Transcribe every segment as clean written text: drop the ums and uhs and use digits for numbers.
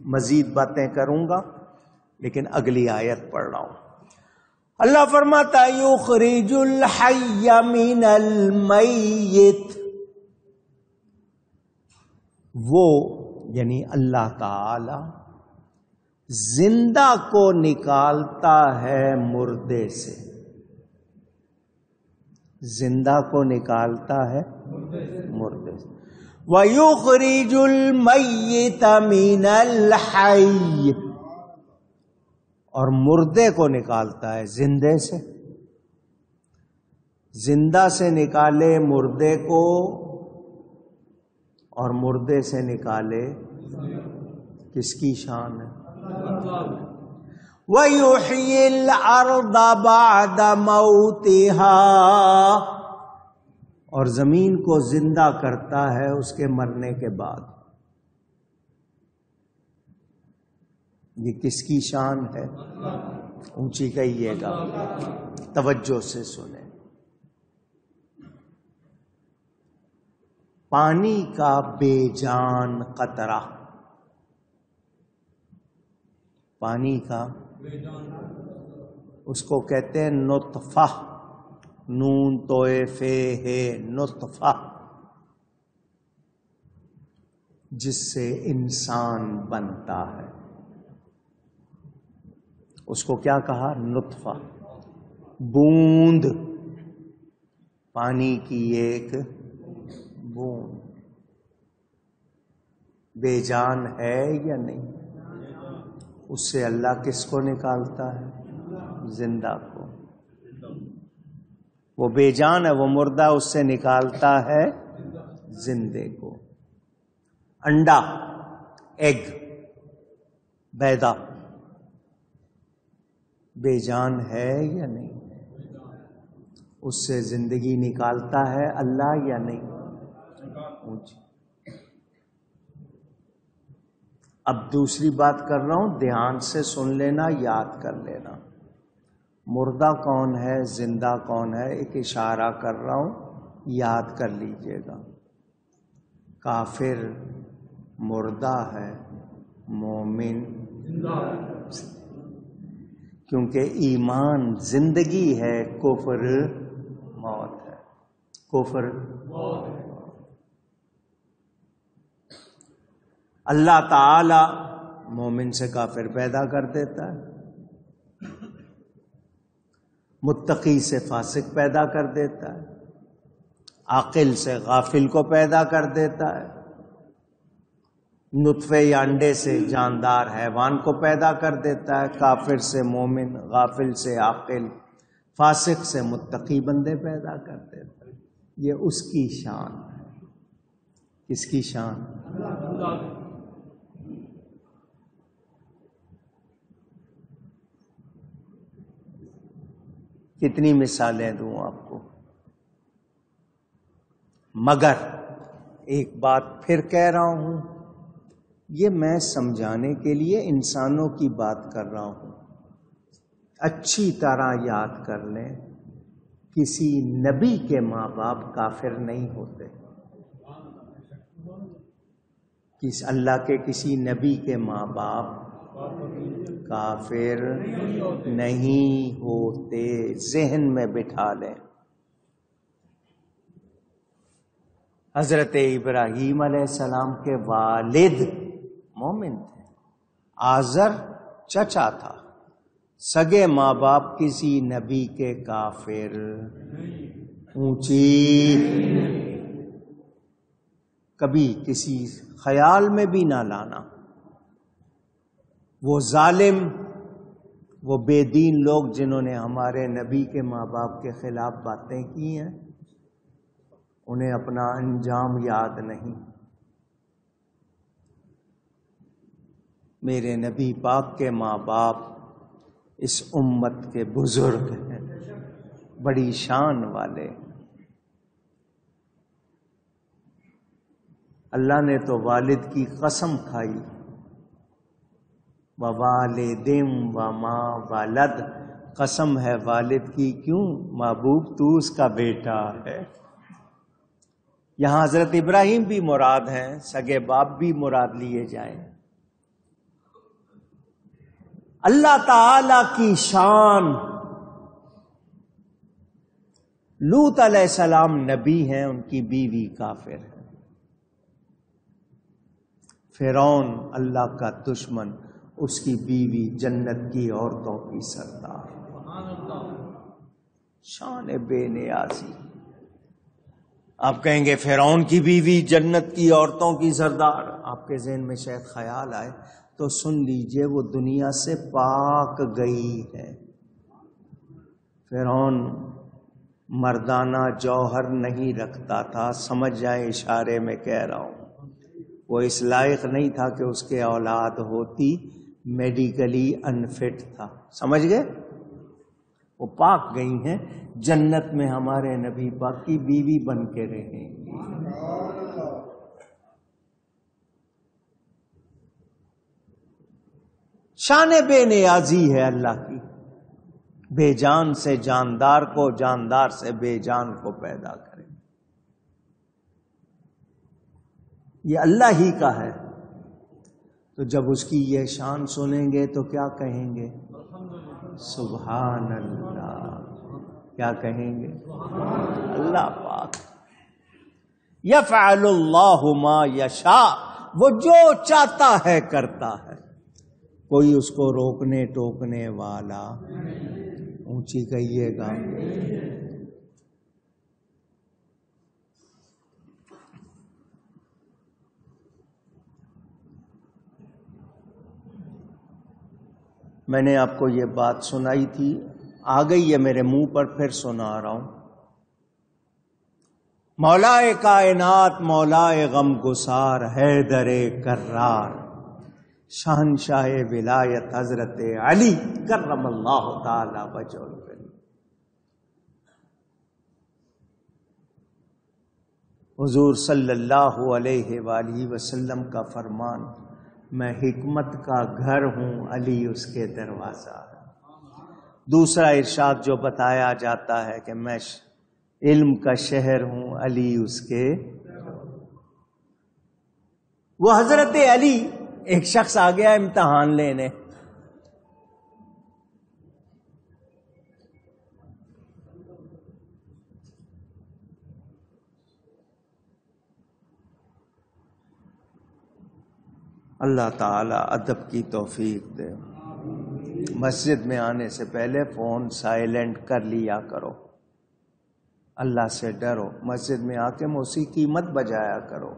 مزید باتیں کروں گا، لیکن اگلی آیت پڑھ رہا ہوں۔ اللہ فرماتا یخرج الحی من المیت، وہ یعنی اللہ تعالی زندہ کو نکالتا ہے مردے سے، زندہ کو نکالتا ہے مردے سے۔ وَيُخْرِجُ الْمَيِّتَ مِنَ الْحَيِّ، اور مردے کو نکالتا ہے زندے سے، زندہ سے نکالے مردے کو اور مردے سے نکالے، کس کی شان ہے؟ وَيُحْيِي الْأَرْضَ بَعْدَ مَوْتِهَا، اور زمین کو زندہ کرتا ہے اس کے مرنے کے بعد۔ یہ کس کی شان ہے؟ اونچی کہیے گا، توجہ سے سنیں۔ پانی کا بے جان قطرہ، پانی کا اس کو کہتے ہیں نطفہ، نون توئے فے ہے، نطفہ، جس سے انسان بنتا ہے، اس کو کیا کہا؟ نطفہ۔ بوند، پانی کی ایک بوند، بے جان ہے یا نہیں؟ اس سے اللہ کس کو نکالتا ہے؟ زندہ کو۔ وہ بے جان ہے، وہ مردہ، اس سے نکالتا ہے زندے کو۔ انڈا، ایگ، بیضہ، بے جان ہے یا نہیں؟ اس سے زندگی نکالتا ہے اللہ یا نہیں؟ اب دوسری بات کر رہا ہوں، دھیان سے سن لینا، یاد کر لینا۔ مردہ کون ہے، زندہ کون ہے، ایک اشارہ کر رہا ہوں، یاد کر لیجئے گا۔ کافر مردہ ہے، مومن زندہ ہے، کیونکہ ایمان زندگی ہے، کفر موت ہے، کفر موت ہے۔ اللہ تعالی مومن سے کافر پیدا کر دیتا ہے، متقی سے فاسق پیدا کر دیتا ہے، عاقل سے غافل کو پیدا کر دیتا ہے، نطفے یا انڈے سے جاندار حیوان کو پیدا کر دیتا ہے، کافر سے مومن، غافل سے عاقل، فاسق سے متقی بندے پیدا کر دیتا ہے۔ یہ اس کی شان ہے۔ کس کی شان؟ کتنی مثالیں دوں آپ کو؟ مگر ایک بات پھر کہہ رہا ہوں، یہ میں سمجھانے کے لیے انسانوں کی بات کر رہا ہوں، اچھی طرح یاد کر لیں، کسی نبی کے ماں باپ کافر نہیں ہوتے، اللہ کے کسی نبی کے ماں باپ کافر نہیں ہوتے، ذہن میں بٹھا لیں۔ حضرت ابراہیم علیہ السلام کے والد مومن تھے، آزر چچا تھا، سگے ماں باپ کسی نبی کے کافر، اونچی کبھی کسی خیال میں بھی نہ لانا۔ وہ ظالم، وہ بے دین لوگ جنہوں نے ہمارے نبی کے ماں باپ کے خلاف باتیں کی ہیں، انہیں اپنا انجام یاد نہیں۔ میرے نبی پاک کے ماں باپ اس امت کے بزرگ ہیں، بڑی شان والے۔ اللہ نے تو والد کی قسم کھائی، وَوَالِدٍ وَمَا وَلَدَ، قسم ہے والد کی، کیوں؟ محبوب تو اس کا بیٹا ہے۔ یہاں حضرت ابراہیم بھی مراد ہیں، سگے باپ بھی مراد لیے جائیں۔ اللہ تعالی کی شان. لوط علیہ السلام نبی ہیں، ان کی بیوی کافر ہے. فرعون اللہ کا دشمن، اس کی بیوی جنت کی عورتوں کی سردار. شان بے نیازی. آپ کہیں گے فرعون کی بیوی جنت کی عورتوں کی سردار، آپ کے ذہن میں شاید خیال آئے تو سن لیجئے، وہ دنیا سے پاک گئی ہے. فرعون مردانہ جوہر نہیں رکھتا تھا، سمجھ جائیں اشارے میں کہہ رہا ہوں. وہ اس لائق نہیں تھا کہ اس کے اولاد ہوتی، میڈیکلی انفٹ تھا. سمجھ گئے؟ وہ پاک گئی ہیں، جنت میں ہمارے نبی پاک کی بیوی بن کے رہیں گی. شان بے نیازی ہے اللہ کی. بے جان سے جاندار کو، جاندار سے بے جان کو پیدا کرے. یہ اللہ ہی کا ہے. تو جب اس کی یہ شان سنیں گے تو کیا کہیں گے؟ سبحان اللہ. کیا کہیں گے؟ اللہ پاک. یفعل اللہ ما یشاء، وہ جو چاہتا ہے کرتا ہے، کوئی اس کو روکنے ٹوکنے والا. اونچی کہیے گا. میں نے آپ کو یہ بات سنائی تھی، آ گئی ہے میرے منہ پر، پھر سنا رہا ہوں. مولائے کائنات، مولائے غم گسار، حیدر کرار، شہنشاہ ولایت حضرت علی کرم اللہ تعالی وجہہ الکریم. حضور صلی اللہ علیہ وآلہ وسلم کا فرمان، میں حکمت کا گھر ہوں، علی اس کے دروازہ. دوسرا ارشاد جو بتایا جاتا ہے کہ میں علم کا شہر ہوں، علی اس کے. وہ حضرت علی، ایک شخص آ گیا امتحان لینے. اللہ تعالی ادب کی توفیق دے. مسجد میں آنے سے پہلے فون سائلنٹ کر لیا کرو. اللہ سے ڈرو. مسجد میں آ کے موسیقی مت بجایا کرو.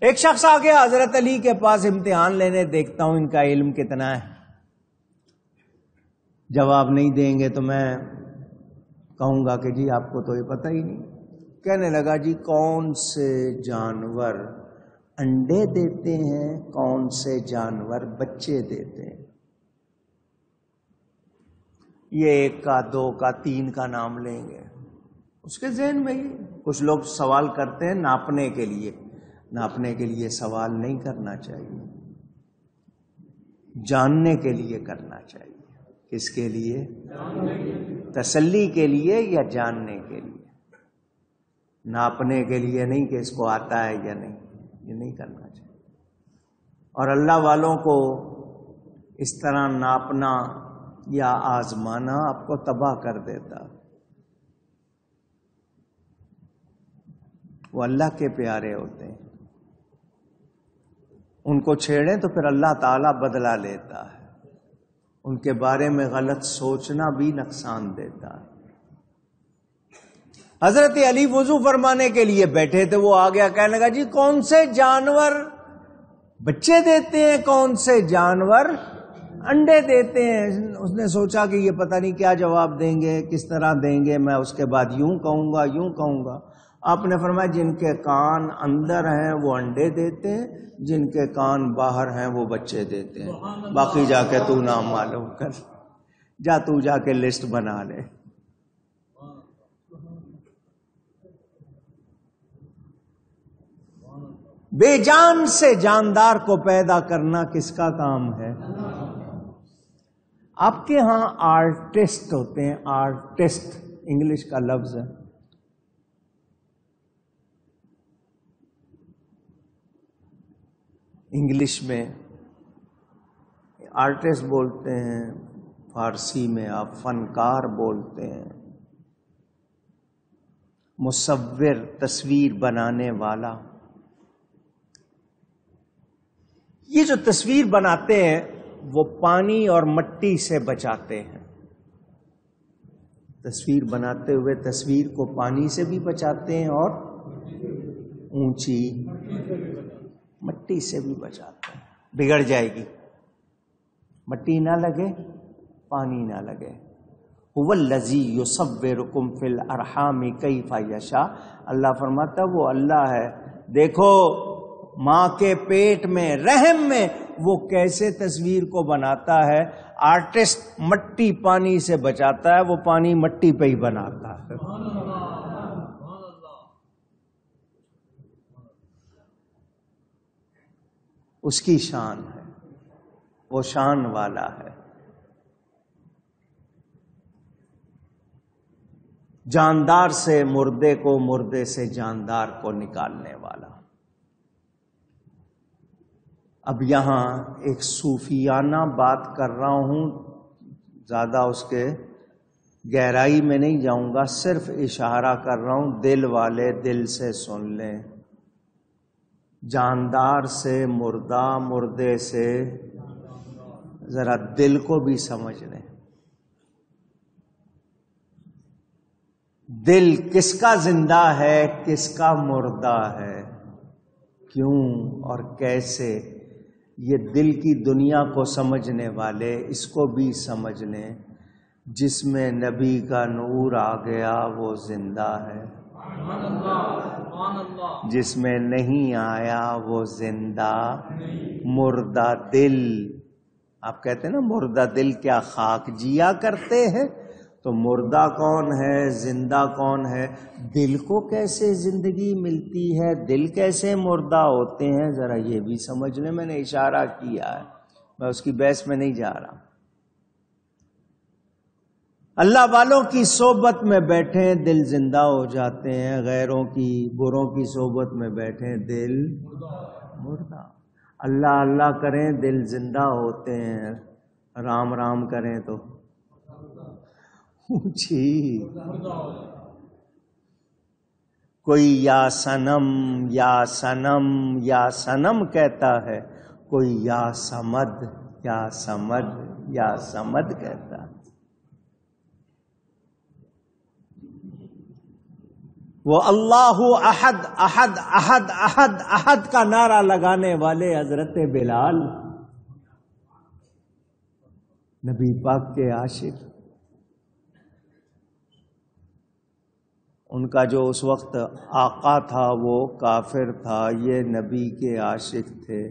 ایک شخص آ گیا حضرت علی کے پاس امتحان لینے، دیکھتا ہوں ان کا علم کتنا ہے. جواب نہیں دیں گے تو میں کہوں گا کہ جی آپ کو تو یہ پتہ ہی نہیں. کہنے لگا جی کون سے جانور انڈے دیتے ہیں، کون سے جانور بچے دیتے ہیں. یہ ایک کا، دو کا، تین کا نام لیں گے. اس کے ذہن میں ہی کچھ لوگ سوال کرتے ہیں ناپنے کے لیے. ناپنے کے لیے سوال نہیں کرنا چاہیے، جاننے کے لیے کرنا چاہیے. کس کے لیے؟ تسلی کے لیے یا جاننے کے لیے. ناپنے کے لیے نہیں کہ اس کو آتا ہے یا نہیں، یہ نہیں کرنا چاہیے. اور اللہ والوں کو اس طرح ناپنا یا آزمانا آپ کو تباہ کر دیتا. وہ اللہ کے پیارے ہوتے ہیں، ان کو چھیڑیں تو پھر اللہ تعالیٰ بدلہ لیتا ہے. ان کے بارے میں غلط سوچنا بھی نقصان دیتا ہے. حضرت علی وضو فرمانے کے لیے بیٹھے تھے، وہ آ گیا، کہنے لگا جی کون سے جانور بچے دیتے ہیں، کون سے جانور انڈے دیتے ہیں. اس نے سوچا کہ یہ پتہ نہیں کیا جواب دیں گے، کس طرح دیں گے. میں اس کے بعد یوں کہوں گا، یوں کہوں گا. آپ نے فرمایا جن کے کان اندر ہیں وہ انڈے دیتے ہیں، جن کے کان باہر ہیں وہ بچے دیتے ہیں. باقی جا کے تو نام معلوم کر، جا تو جا کے لسٹ بنا لے. بے جان سے جاندار کو پیدا کرنا کس کا کام ہے؟ آپ کے ہاں آرٹسٹ ہوتے ہیں، آرٹسٹ انگلش کا لفظ ہے. انگلش میں آرٹسٹ بولتے ہیں، فارسی میں آپ فنکار بولتے ہیں، مصور، تصویر بنانے والا. یہ جو تصویر بناتے ہیں وہ پانی اور مٹی سے بچاتے ہیں. تصویر بناتے ہوئے تصویر کو پانی سے بھی بچاتے ہیں اور اونچی مٹی سے بھی بچاتے ہیں. بگڑ جائے گی، مٹی نہ لگے، پانی نہ لگے. هو الذی یصورکم فی الارحام کیف یشاء. اللہ فرماتا وہ اللہ ہے، دیکھو ماں کے پیٹ میں، رحم میں وہ کیسے تصویر کو بناتا ہے. آرٹسٹ مٹی پانی سے بچاتا ہے، وہ پانی مٹی پہ ہی بناتا ہے. اس کی شان ہے، وہ شان والا ہے. جاندار سے مردے کو، مردے سے جاندار کو نکالنے والا. اب یہاں ایک صوفیانہ بات کر رہا ہوں، زیادہ اس کے گہرائی میں نہیں جاؤں گا، صرف اشارہ کر رہا ہوں. دل والے دل سے سن لیں. جاندار سے مردہ، مردے سے، ذرا دل کو بھی سمجھ لیں. دل کس کا زندہ ہے، کس کا مردہ ہے، کیوں اور کیسے. یہ دل کی دنیا کو سمجھنے والے اس کو بھی سمجھ لیں. جس میں نبی کا نور آ گیا وہ زندہ ہے، جس میں نہیں آیا وہ زندہ. مردہ دل، آپ کہتے ہیں نا مردہ دل کیا خاک جیا کرتے ہیں. تو مردہ کون ہے، زندہ کون ہے؟ دل کو کیسے زندگی ملتی ہے، دل کیسے مردہ ہوتے ہیں، ذرا یہ بھی سمجھ لیں. میں نے اشارہ کیا ہے، میں اس کی بحث میں نہیں جا رہا. اللہ والوں کی صحبت میں بیٹھیں دل زندہ ہو جاتے ہیں، غیروں کی، بروں کی صحبت میں بیٹھیں دل مردہ. اللہ اللہ کریں دل زندہ ہوتے ہیں، رام رام کریں تو اونچی. کوئی یا صنم یا صنم یا صنم کہتا ہے، کوئی یا صمد یا صمد یا صمد کہتا ہے. وہ اللہ احد احد احد احد احد کا نعرہ لگانے والے حضرت بلال، نبی پاک کے عاشق. ان کا جو اس وقت آقا تھا وہ کافر تھا، یہ نبی کے عاشق تھے.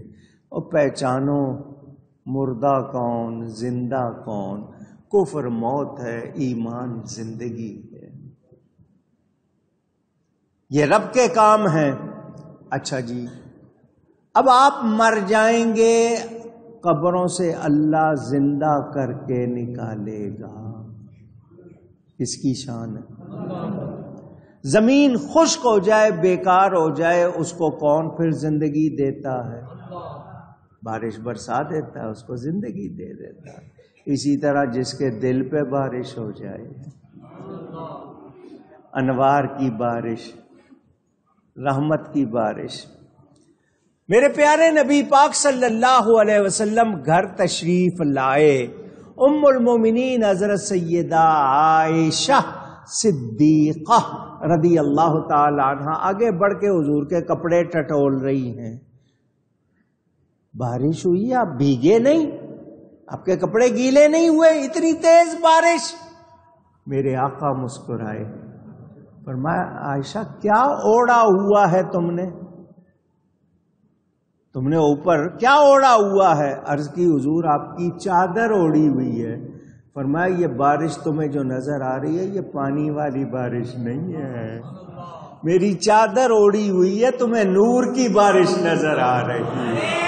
اور پہچانو مردہ کون، زندہ کون. کفر موت ہے، ایمان زندگی ہے. یہ رب کے کام ہیں. اچھا جی، اب آپ مر جائیں گے، قبروں سے اللہ زندہ کر کے نکالے گا. اس کی شان ہے. زمین خشک ہو جائے، بیکار ہو جائے، اس کو کون پھر زندگی دیتا ہے؟ بارش برسا دیتا ہے، اس کو زندگی دے دیتا ہے. اسی طرح جس کے دل پہ بارش ہو جائے، انوار کی بارش، رحمت کی بارش. میرے پیارے نبی پاک صلی اللہ علیہ وسلم گھر تشریف لائے. ام المومنین حضرت سیدہ عائشہ صدیقہ رضی اللہ تعالی عنہ آگے بڑھ کے حضور کے کپڑے ٹٹول رہی ہیں. بارش ہوئی، آپ بھیگے نہیں، آپ کے کپڑے گیلے نہیں ہوئے، اتنی تیز بارش. میرے آقا مسکرائے، فرمایا عائشہ کیا اوڑا ہوا ہے تم نے اوپر کیا اوڑا ہوا ہے؟ عرض کی حضور آپ کی چادر اوڑی ہوئی ہے. فرمایا یہ بارش تمہیں جو نظر آ رہی ہے یہ پانی والی بارش نہیں ہے، میری چادر اوڑی ہوئی ہے، تمہیں نور کی بارش نظر آ رہی ہے.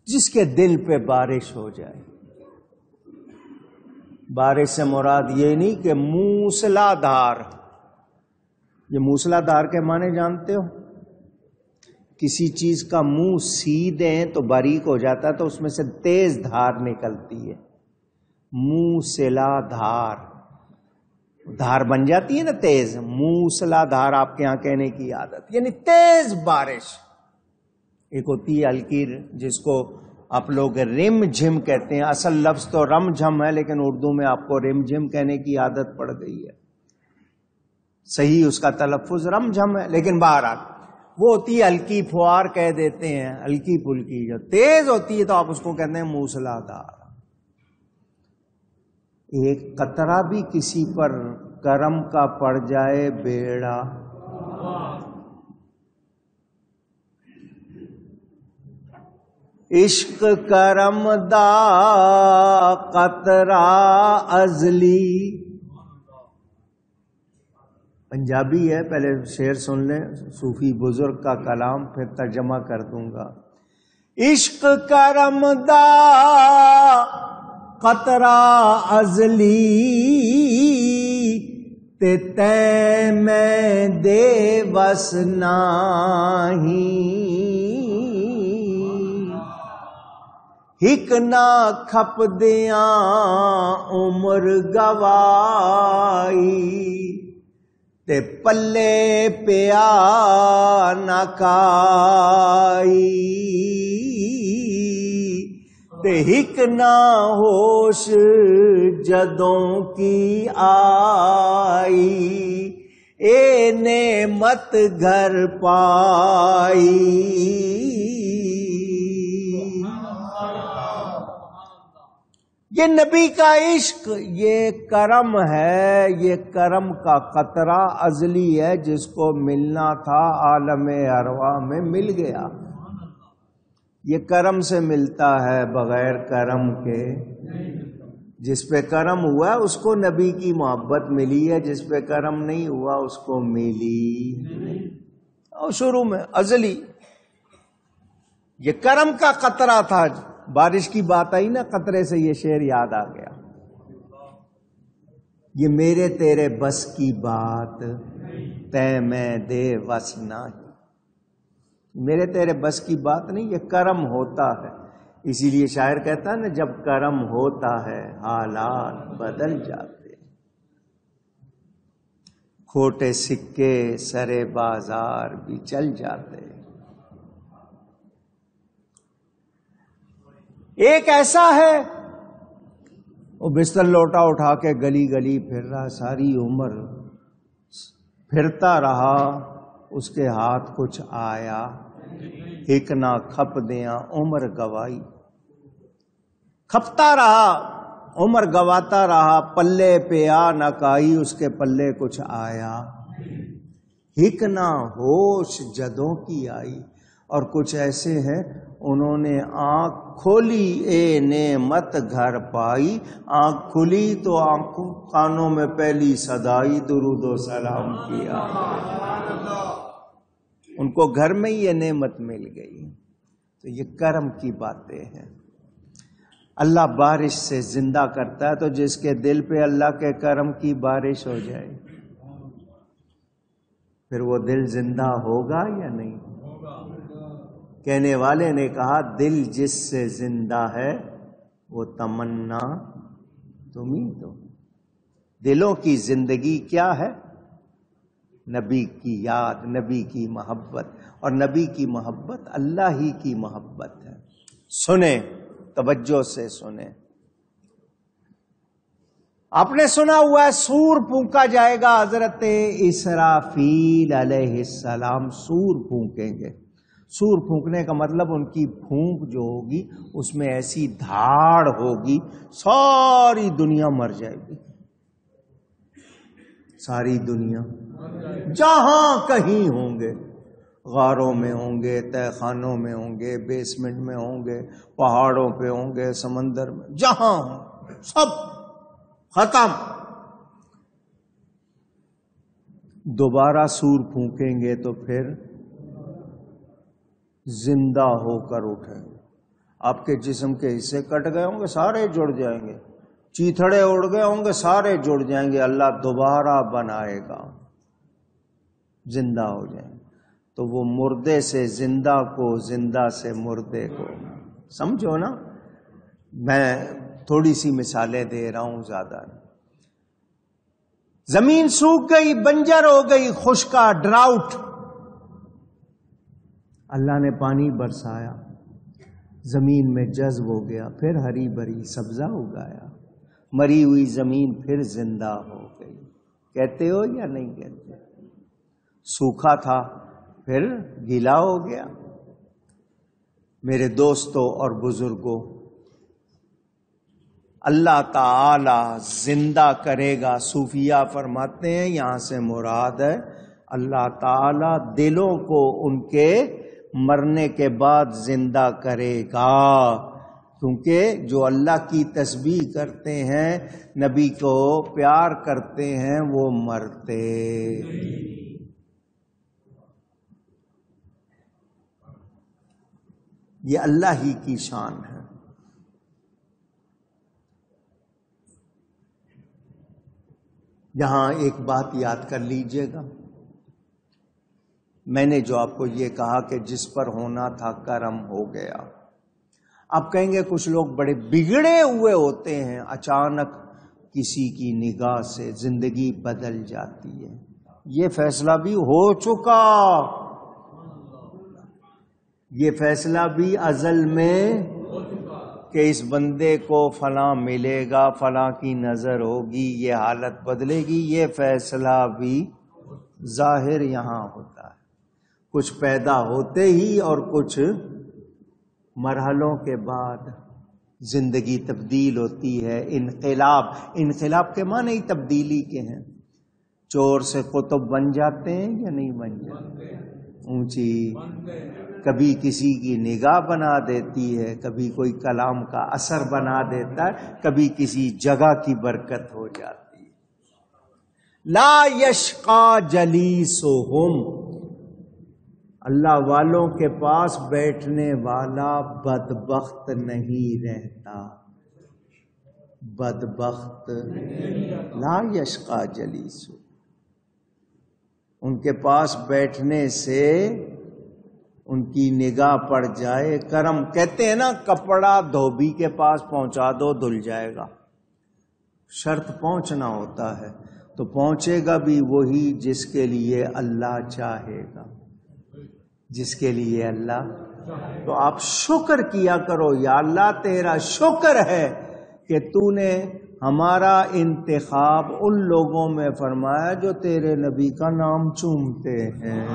جس کے دل پہ بارش ہو جائے، بارش سے مراد یہ نہیں کہ موسلا دھار، یہ موسلا دھار کے معنی جانتے ہو؟ کسی چیز کا منہ سی دیں تو باریک ہو جاتا ہے، تو اس میں سے تیز دھار نکلتی ہے، موسلا دھار، دھار بن جاتی ہے نا تیز، موسلا دھار آپ کے یہاں کہنے کی عادت، یعنی تیز بارش۔ ایک ہوتی ہے ہلکی، جس کو آپ لوگ رم جھم کہتے ہیں، اصل لفظ تو رم جھم ہے، لیکن اردو میں آپ کو رم جھم کہنے کی عادت پڑ گئی ہے، صحیح اس کا تلفظ رم جھم ہے، لیکن بہرحال وہ ہوتی ہے ہلکی فوار کہہ دیتے ہیں، ہلکی پھلکی، جو تیز ہوتی ہے تو آپ اس کو کہتے ہیں موسلا دھار۔ ایک قطرہ بھی کسی پر کرم کا پڑ جائے بیڑا، عشق کرم دا قطرہ ازلی۔ پنجابی ہے، پہلے شعر سن لیں، صوفی بزرگ کا کلام، پھر ترجمہ کر دوں گا۔ عشق کرم دا قطرہ ازلی، تے میں دے وس نہیں، ہک نہ کھپ دیاں عمر گوائی، تے پلے پیا نہ کائی، تے ہک نہ ہوش جدوں کی آئی، اے نعمت گھر پائی۔ یہ نبی کا عشق، یہ کرم ہے، یہ کرم کا قطرہ ازلی ہے، جس کو ملنا تھا عالم ارواح میں مل گیا۔ یہ کرم سے ملتا ہے، بغیر کرم کے۔ جس پہ کرم ہوا اس کو نبی کی محبت ملی ہے، جس پہ کرم نہیں ہوا اس کو ملی اور شروع میں ازلی۔ یہ کرم کا قطرہ تھا، بارش کی بات آئی نا، قطرے سے یہ شعر یاد آ گیا۔ یہ میرے تیرے بس کی بات، تے میں دے وس نہیں، میرے تیرے بس کی بات نہیں، یہ کرم ہوتا ہے۔ اسی لیے شاعر کہتا ہے نا، جب کرم ہوتا ہے حالات بدل جاتے، کھوٹے سکے سرے بازار بھی چل جاتے۔ ایک ایسا ہے، وہ بستر لوٹا اٹھا کے گلی گلی پھر رہا، ساری عمر پھرتا رہا، اس کے ہاتھ کچھ آیا، ہک نہ کھپ دیاں عمر گوائی۔ کھپتا رہا، عمر گواتا رہا، پلے پیا نہ کائی، اس کے پلے کچھ آیا، ہک نہ ہوش جدوں کی آئی۔ اور کچھ ایسے ہیں، انہوں نے آنکھ کھولی اے نعمت گھر پائی، آنکھ کھلی تو آنکھوں کانوں میں پہلی صدائی درود و سلام کیا، ان کو گھر میں ہی یہ نعمت مل گئی۔ تو یہ کرم کی باتیں ہیں۔ اللہ بارش سے زندہ کرتا ہے، تو جس کے دل پہ اللہ کے کرم کی بارش ہو جائے، پھر وہ دل زندہ ہوگا یا نہیں؟ کہنے والے نے کہا، دل جس سے زندہ ہے وہ تمنا تمہیں دو۔ دلوں کی زندگی کیا ہے؟ نبی کی یاد، نبی کی محبت، اور نبی کی محبت اللہ ہی کی محبت ہے۔ سنیں، توجہ سے سنیں۔ آپ نے سنا ہوا ہے، سور پھونکا جائے گا، حضرت اسرافیل علیہ السلام سور پھونکیں گے۔ سور پھونکنے کا مطلب ان کی پھونک جو ہوگی اس میں ایسی دھاڑ ہوگی، ساری دنیا مر جائے گی، ساری دنیا، جہاں کہیں ہوں گے، غاروں میں ہوں گے، تہ خانوں میں ہوں گے، بیسمنٹ میں ہوں گے، پہاڑوں پہ ہوں گے، سمندر میں، جہاں ہوں سب ختم۔ دوبارہ سور پھونکیں گے تو پھر زندہ ہو کر اٹھیں گے۔ آپ کے جسم کے حصے کٹ گئے ہوں گے، سارے جڑ جائیں گے، چیتھڑے اڑ گئے ہوں گے سارے جڑ جائیں گے، اللہ دوبارہ بنائے گا، زندہ ہو جائیں گے۔ تو وہ مردے سے زندہ کو، زندہ سے مردے کو، سمجھو نا، میں تھوڑی سی مثالیں دے رہا ہوں، زیادہ نہیں۔ زمین سوکھ گئی، بنجر ہو گئی، خشکا، ڈراؤٹ، اللہ نے پانی برسایا، زمین میں جذب ہو گیا، پھر ہری بھری سبزہ اگایا، مری ہوئی زمین پھر زندہ ہو گئی۔ کہتے ہو یا نہیں کہتے؟ سوکھا تھا پھر گیلا ہو گیا۔ میرے دوستوں اور بزرگوں، اللہ تعالی زندہ کرے گا۔ صوفیہ فرماتے ہیں یہاں سے مراد ہے اللہ تعالی دلوں کو ان کے مرنے کے بعد زندہ کرے گا، کیونکہ جو اللہ کی تسبیح کرتے ہیں، نبی کو پیار کرتے ہیں، وہ مرتے۔ یہ اللہ ہی کی شان ہے۔ یہاں ایک بات یاد کر لیجئے گا، میں نے جو آپ کو یہ کہا کہ جس پر ہونا تھا کرم ہو گیا۔ آپ کہیں گے کچھ لوگ بڑے بگڑے ہوئے ہوتے ہیں، اچانک کسی کی نگاہ سے زندگی بدل جاتی ہے۔ یہ فیصلہ بھی ہو چکا، یہ فیصلہ بھی ازل میں کہ اس بندے کو فلاں ملے گا، فلاں کی نظر ہوگی، یہ حالت بدلے گی، یہ فیصلہ بھی ظاہر یہاں ہوتا ہے۔ کچھ پیدا ہوتے ہی اور کچھ مرحلوں کے بعد زندگی تبدیل ہوتی ہے۔ انقلاب کے معنی ہی تبدیلی کے ہیں۔ چور سے قطب بن جاتے ہیں یا نہیں بن جاتے؟ اونچی، کبھی کسی کی نگاہ بنا دیتی ہے، کبھی کوئی کلام کا اثر بنا دیتا ہے، کبھی کسی جگہ کی برکت ہو جاتی ہے۔ لا یشقا جلیسہم، اللہ والوں کے پاس بیٹھنے والا بدبخت نہیں رہتا، بدبخت لا یشقا جلیسہم، ان کے پاس بیٹھنے سے ان کی نگاہ پڑ جائے۔ کرم کہتے ہیں نا، کپڑا دھوبی کے پاس پہنچا دو دھل جائے گا، شرط پہنچنا ہوتا ہے، تو پہنچے گا بھی وہی جس کے لیے اللہ چاہے گا، جس کے لیے اللہ۔ تو آپ شکر کیا کرو، یا اللہ تیرا شکر ہے کہ تو نے ہمارا انتخاب ان لوگوں میں فرمایا جو تیرے نبی کا نام چومتے ہیں،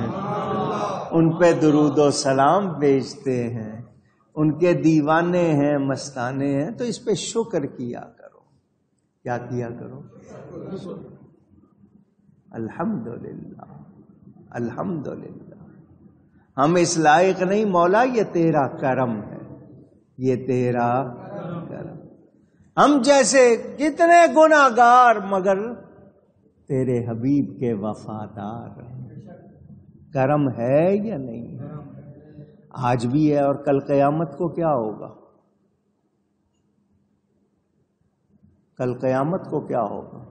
ان پہ درود و سلام بھیجتے ہیں، ان کے دیوانے ہیں، مستانے ہیں، تو اس پہ شکر کیا کرو۔ کیا کیا کرو؟ الحمدللہ، الحمدللہ۔ ہم اس لائق نہیں مولا، یہ تیرا کرم ہے، یہ تیرا کرم۔ ہم جیسے کتنے گناہگار مگر تیرے حبیب کے وفادار ہیں۔ کرم ہے یا نہیں؟ آج بھی ہے، اور کل قیامت کو کیا ہوگا؟ کل قیامت کو کیا ہوگا؟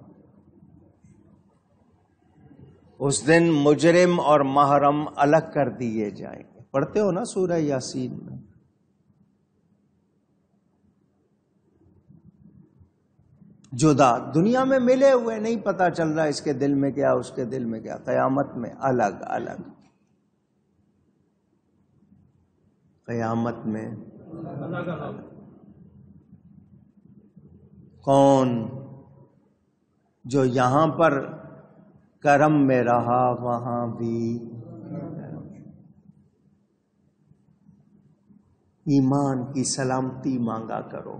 اس دن مجرم اور محرم الگ کر دیے جائیں گے۔ پڑھتے ہو نا سورہ یاسین میں؟ جدا، دنیا میں ملے ہوئے، نہیں پتا چل رہا اس کے دل میں کیا، اس کے دل میں کیا۔ قیامت میں الگ الگ، قیامت میں کون جو یہاں پر کرم میں رہا وہاں بھی ایمان کی سلامتی مانگا کرو،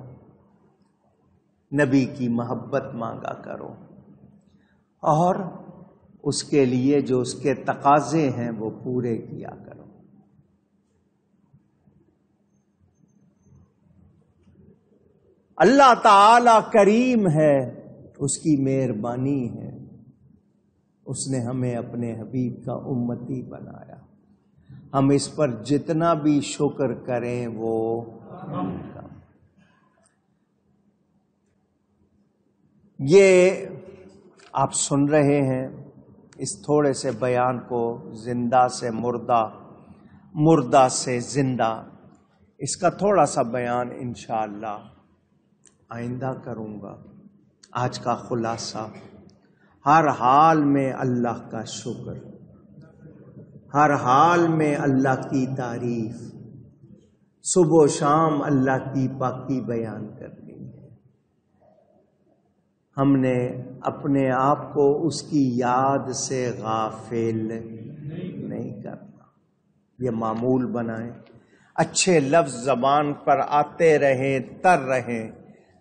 نبی کی محبت مانگا کرو، اور اس کے لیے جو اس کے تقاضے ہیں وہ پورے کیا کرو۔ اللہ تعالی کریم ہے، اس کی مہربانی ہے، اس نے ہمیں اپنے حبیب کا امتی بنایا۔ ہم اس پر جتنا بھی شکر کریں وہ کم۔ یہ آپ سن رہے ہیں اس تھوڑے سے بیان کو، زندہ سے مردہ، مردہ سے زندہ، اس کا تھوڑا سا بیان انشاءاللہ آئندہ کروں گا۔ آج کا خلاصہ، ہر حال میں اللہ کا شکر، ہر حال میں اللہ کی تعریف، صبح و شام اللہ کی پاکی بیان کرنی ہے۔ ہم نے اپنے آپ کو اس کی یاد سے غافل نہیں کرنا، یہ معمول بنائیں۔ اچھے لفظ زبان پر آتے رہیں، تر رہیں۔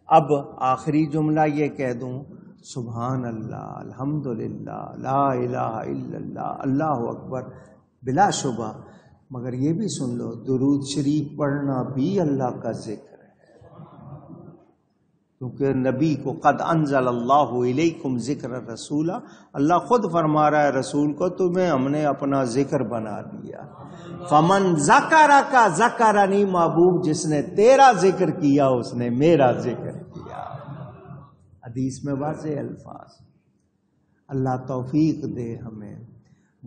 اب آخری جملہ یہ کہہ دوں، سبحان اللہ، الحمدللہ، لا الہ الا اللہ، اللہ اکبر، بلا شبہ، مگر یہ بھی سن لو، درود شریف پڑھنا بھی اللہ کا ذکر ہے، کیونکہ نبی کو قد انزل اللہ الیکم ذکر رسولہ، اللہ خود فرما رہا ہے رسول کو تمہیں ہم نے اپنا ذکر بنا دیا۔ فمن ذکرک ذکرنی، محبوب جس نے تیرا ذکر کیا اس نے میرا ذکر کیا۔ حدیث میں واضح الفاظ۔ اللہ توفیق دے ہمیں۔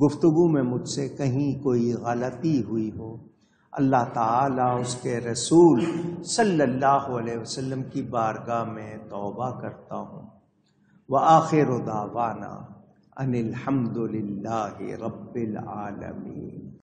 گفتگو میں مجھ سے کہیں کوئی غلطی ہوئی ہو، اللہ تعالیٰ اس کے رسول صلی اللہ علیہ وسلم کی بارگاہ میں توبہ کرتا ہوں۔ وآخر دعوانا ان الحمد للہ رب العالمین۔